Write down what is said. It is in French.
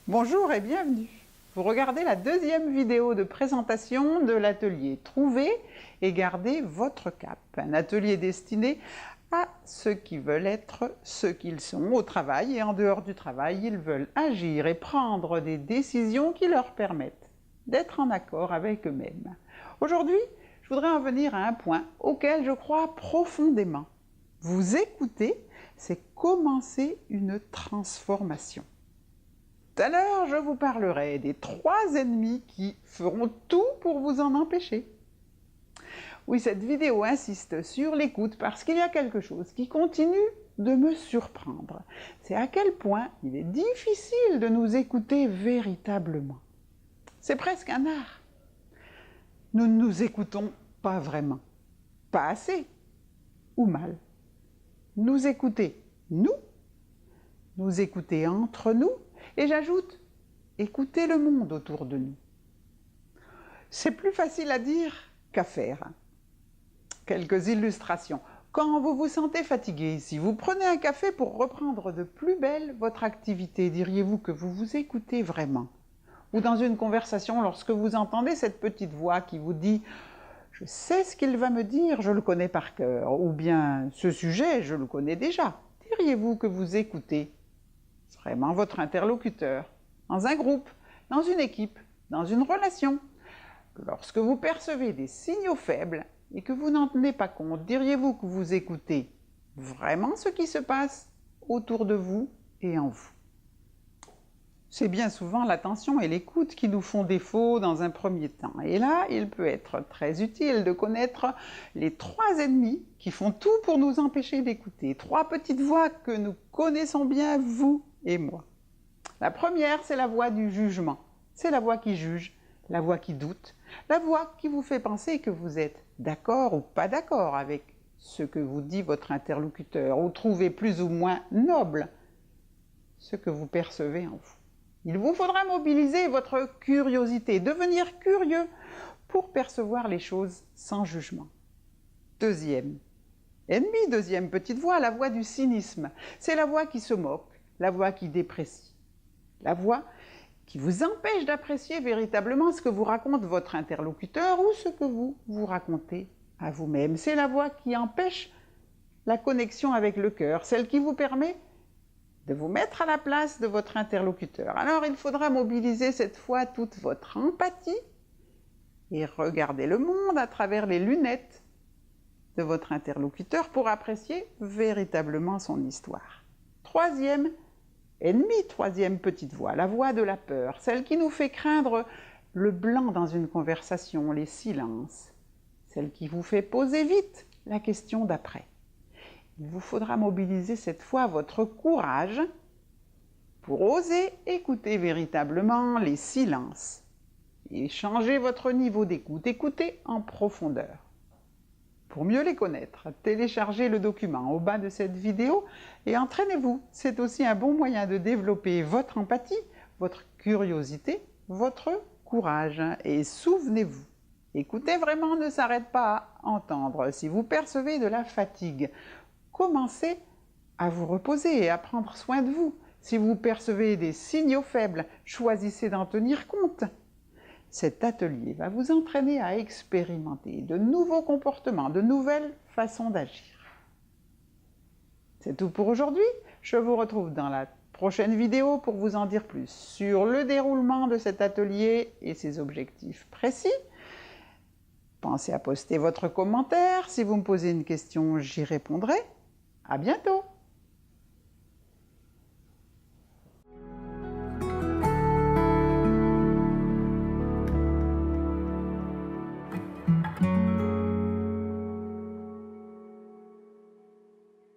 Bonjour et bienvenue. Vous regardez la deuxième vidéo de présentation de l'atelier Trouver et garder votre cap. Un atelier destiné à ceux qui veulent être ce qu'ils sont au travail et en dehors du travail, ils veulent agir et prendre des décisions qui leur permettent d'être en accord avec eux-mêmes. Aujourd'hui, je voudrais en venir à un point auquel je crois profondément. Vous écouter, c'est commencer une transformation. Tout à l'heure, je vous parlerai des 3 ennemis qui feront tout pour vous en empêcher. Oui, cette vidéo insiste sur l'écoute parce qu'il y a quelque chose qui continue de me surprendre. C'est à quel point il est difficile de nous écouter véritablement. C'est presque un art. Nous ne nous écoutons pas vraiment, pas assez ou mal. Nous écouter, nous écouter entre nous, et j'ajoute, écouter le monde autour de nous. C'est plus facile à dire qu'à faire. Quelques illustrations. Quand vous vous sentez fatigué, si vous prenez un café pour reprendre de plus belle votre activité, diriez-vous que vous vous écoutez vraiment? Ou dans une conversation, lorsque vous entendez cette petite voix qui vous dit « Je sais ce qu'il va me dire, je le connais par cœur » ou bien « Ce sujet, je le connais déjà », diriez-vous que vous écoutez vraiment votre interlocuteur, dans un groupe, dans une équipe, dans une relation? Lorsque vous percevez des signaux faibles et que vous n'en tenez pas compte, diriez-vous que vous écoutez vraiment ce qui se passe autour de vous et en vous? C'est bien souvent l'attention et l'écoute qui nous font défaut dans un premier temps. Et là, il peut être très utile de connaître les 3 ennemis qui font tout pour nous empêcher d'écouter. 3 petites voix que nous connaissons bien, vous et moi. La première, c'est la voix du jugement. C'est la voix qui juge, la voix qui doute, la voix qui vous fait penser que vous êtes d'accord ou pas d'accord avec ce que vous dit votre interlocuteur, ou trouvez plus ou moins noble ce que vous percevez en vous. Il vous faudra mobiliser votre curiosité, devenir curieux pour percevoir les choses sans jugement. Deuxième ennemi, deuxième petite voix, la voix du cynisme. C'est la voix qui se moque, la voix qui déprécie, la voix qui vous empêche d'apprécier véritablement ce que vous raconte votre interlocuteur ou ce que vous vous racontez à vous-même. C'est la voix qui empêche la connexion avec le cœur, celle qui vous permet de vous mettre à la place de votre interlocuteur. Alors il faudra mobiliser cette fois toute votre empathie et regarder le monde à travers les lunettes de votre interlocuteur pour apprécier véritablement son histoire. Troisième ennemi, troisième petite voix, la voix de la peur, celle qui nous fait craindre le blanc dans une conversation, les silences, celle qui vous fait poser vite la question d'après. Il vous faudra mobiliser cette fois votre courage pour oser écouter véritablement les silences et changer votre niveau d'écoute, écoutez en profondeur. Pour mieux les connaître, téléchargez le document au bas de cette vidéo et entraînez-vous. C'est aussi un bon moyen de développer votre empathie, votre curiosité, votre courage. Et souvenez-vous, écouter vraiment ne s'arrête pas à entendre. Si vous percevez de la fatigue, commencez à vous reposer et à prendre soin de vous. Si vous percevez des signaux faibles, choisissez d'en tenir compte. Cet atelier va vous entraîner à expérimenter de nouveaux comportements, de nouvelles façons d'agir. C'est tout pour aujourd'hui. Je vous retrouve dans la prochaine vidéo pour vous en dire plus sur le déroulement de cet atelier et ses objectifs précis. Pensez à poster votre commentaire. Si vous me posez une question, j'y répondrai. À bientôt!